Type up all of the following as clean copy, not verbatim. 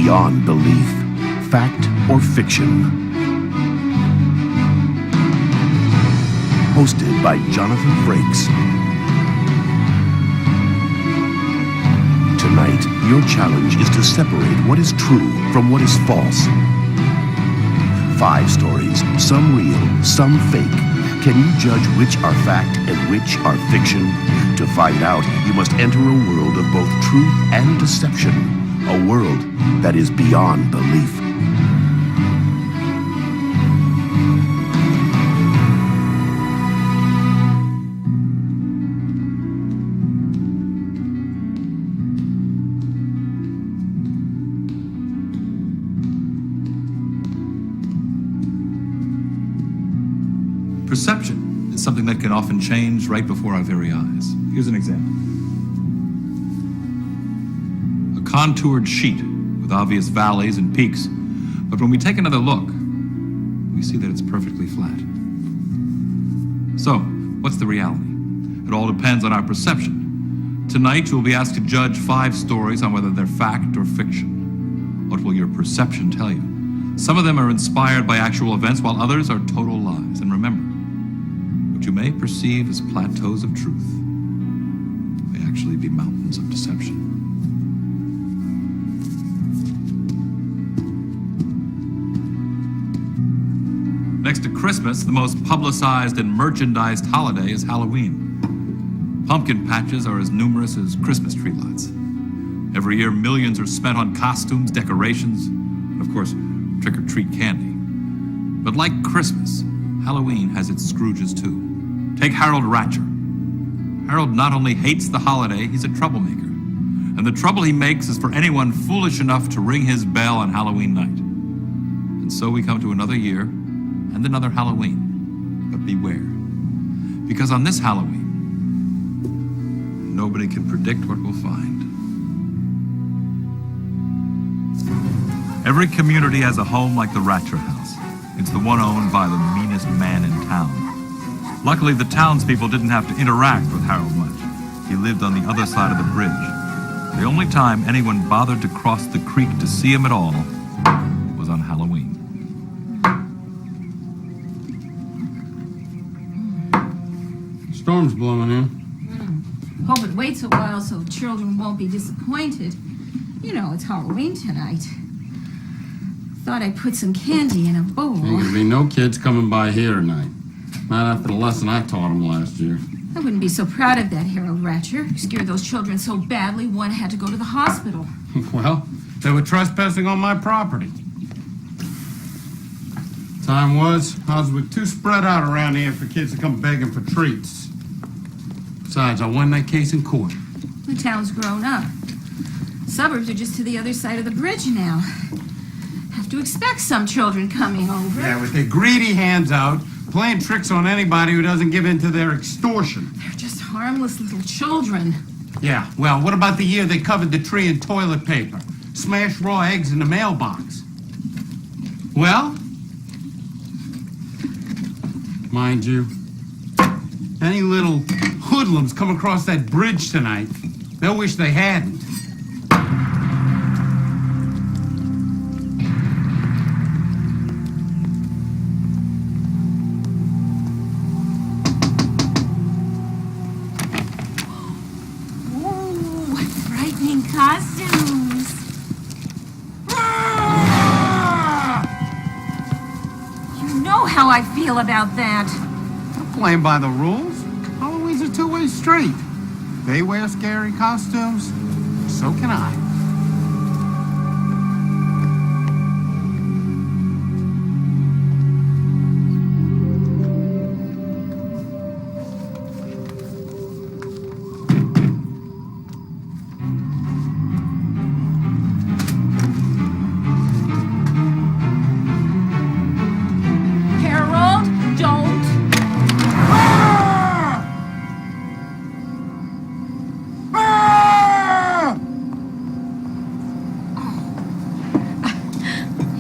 beyond belief, fact or fiction. Hosted by Jonathan Frakes. Tonight, your challenge is to separate what is true from what is false. 5 stories, some real, some fake. Can you judge which are fact and which are fiction? To find out, you must enter a world of both truth and deception. A world that is beyond belief. Perception is something that can often change right before our very eyes. Here's an example. A contoured sheet with obvious valleys and peaks, but when we take another look, we see that it's perfectly flat. So, what's the reality? It all depends on our perception. Tonight, you'll be asked to judge 5 stories on whether they're fact or fiction. What will your perception tell you? Some of them are inspired by actual events, while others are total lies. And remember, what you may perceive as plateaus of truth may actually be mountains of deception. Next to Christmas, the most publicized and merchandised holiday is Halloween. Pumpkin patches are as numerous as Christmas tree lots. Every year, millions are spent on costumes, decorations, and of course, trick-or-treat candy. But like Christmas, Halloween has its Scrooges too. Take Harold Ratcher. Harold not only hates the holiday, he's a troublemaker. And the trouble he makes is for anyone foolish enough to ring his bell on Halloween night. And so we come to another year and another Halloween. But beware, because on this Halloween, nobody can predict what we'll find. Every community has a home like the Ratcher house. It's the one owned by the meanest man in town. Luckily, the townspeople didn't have to interact with Harold much. He lived on the other side of the bridge. The only time anyone bothered to cross the creek to see him at all was on Halloween. Storm's blowing in. Hope it waits a while so children won't be disappointed. You know, it's Halloween tonight. Thought I'd put some candy in a bowl. Ain't gonna be no kids coming by here tonight. Not after the lesson I taught them last year. I wouldn't be so proud of that, Harold Ratcher. You scared those children so badly, one had to go to the hospital. Well, they were trespassing on my property. Time was, houses were too spread out around here for kids to come begging for treats. Besides, I won that case in court. The town's grown up. Suburbs are just to the other side of the bridge now. Have to expect some children coming over. Yeah, with their greedy hands out, playing tricks on anybody who doesn't give in to their extortion. They're just harmless little children. Yeah, well, what about the year they covered the tree in toilet paper? Smashed raw eggs in the mailbox? Well, mind you, any little hoodlums come across that bridge tonight, they'll wish they hadn't. Costumes. You know how I feel about that. I'm playing by the rules. Halloween's a two-way street. They wear scary costumes, so can I.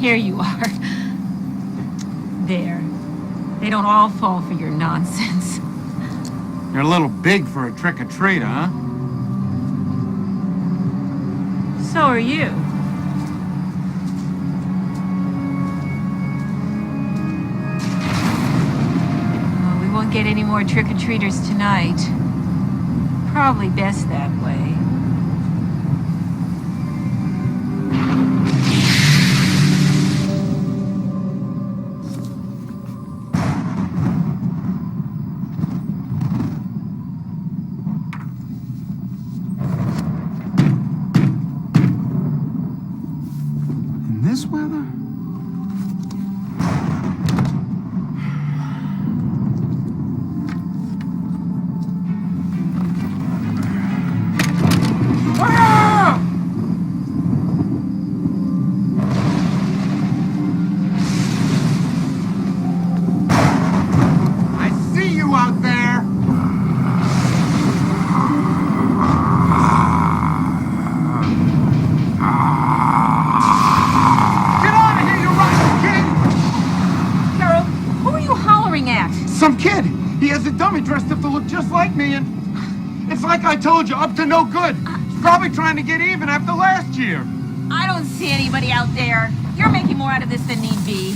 Here you are. There. They don't all fall for your nonsense. You're a little big for a trick-or-treater, huh? So are you. get any more trick-or-treaters tonight. Probably best that way. In this weather? Some kid! He has a dummy dressed up to look just like me, and it's like I told you, up to no good. He's probably trying to get even after last year. I don't see anybody out there. You're making more out of this than need be.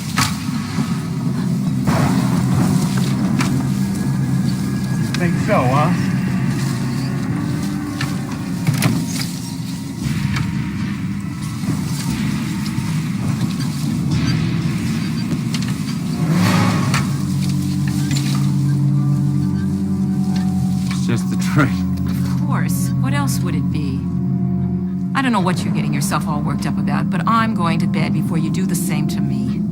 Think so, huh? Just the train. Of course. What else would it be? I don't know what you're getting yourself all worked up about, but I'm going to bed before you do the same to me.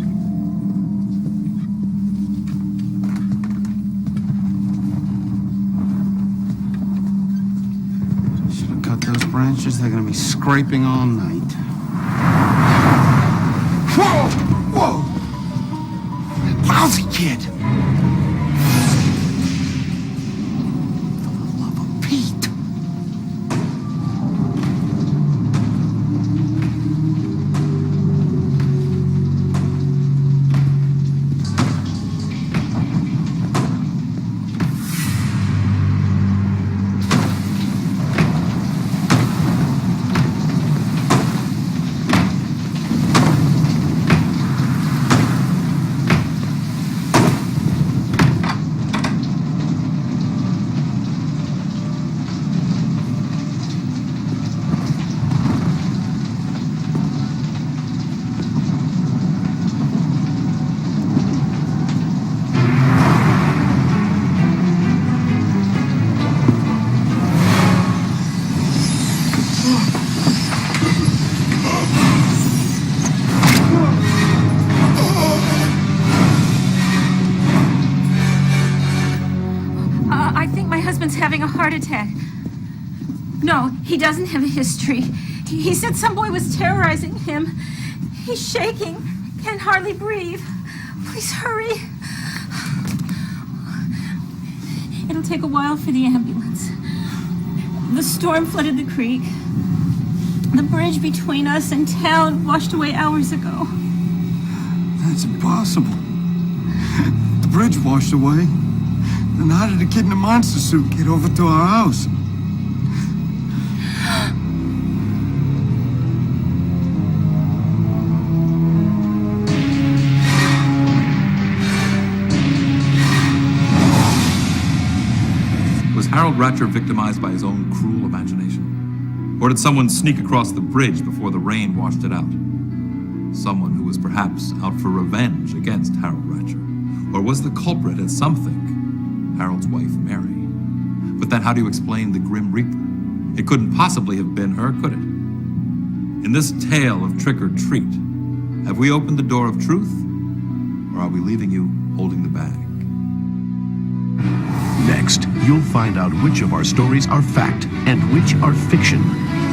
Should have cut those branches. They're gonna be scraping all night. Whoa! Whoa! Lousy kid! Having a heart attack. No, he doesn't have a history. He said some boy was terrorizing him. He's shaking, can't hardly breathe. Please hurry. It'll take a while for the ambulance. The storm flooded the creek. The bridge between us and town washed away hours ago. That's impossible. The bridge washed away. Then how did a kid in a monster suit get over to our house? Was Harold Ratcher victimized by his own cruel imagination? Or did someone sneak across the bridge before the rain washed it out? Someone who was perhaps out for revenge against Harold Ratcher? Or was the culprit at something? Harold's wife, Mary. But then how do you explain the Grim Reaper? It couldn't possibly have been her, could it? In this tale of trick or treat, have we opened the door of truth? Or are we leaving you holding the bag? Next, you'll find out which of our stories are fact and which are fiction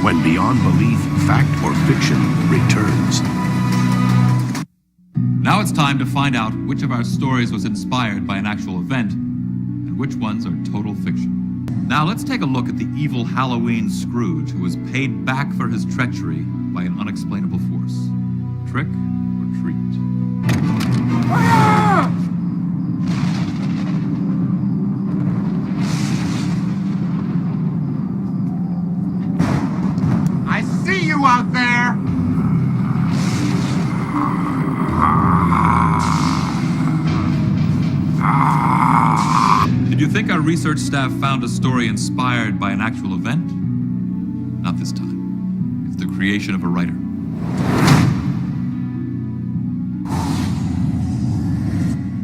when Beyond Belief, Fact or Fiction returns. Now it's time to find out which of our stories was inspired by an actual event and which ones are total fiction. Now let's take a look at the evil Halloween Scrooge who was paid back for his treachery by an unexplainable force. Trick or treat? I see you out there! think our research staff found a story inspired by an actual event? Not this time. It's the creation of a writer.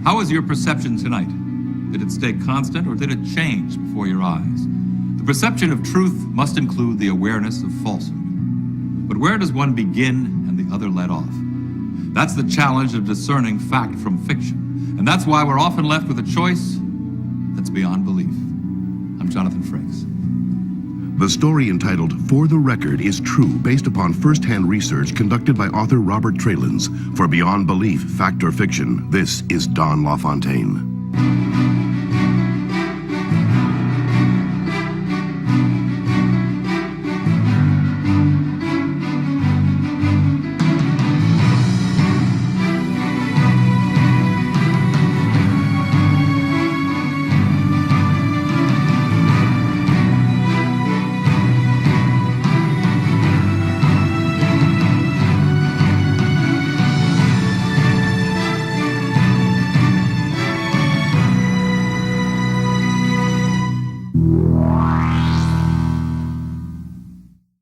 How was your perception tonight? Did it stay constant or did it change before your eyes? The perception of truth must include the awareness of falsehood. But where does one begin and the other let off? That's the challenge of discerning fact from fiction. And that's why we're often left with a choice that's beyond belief. I'm Jonathan Frakes. The story entitled For the Record is true based upon first-hand research conducted by author Robert Trelins. For Beyond Belief, Fact or Fiction, this is Don LaFontaine.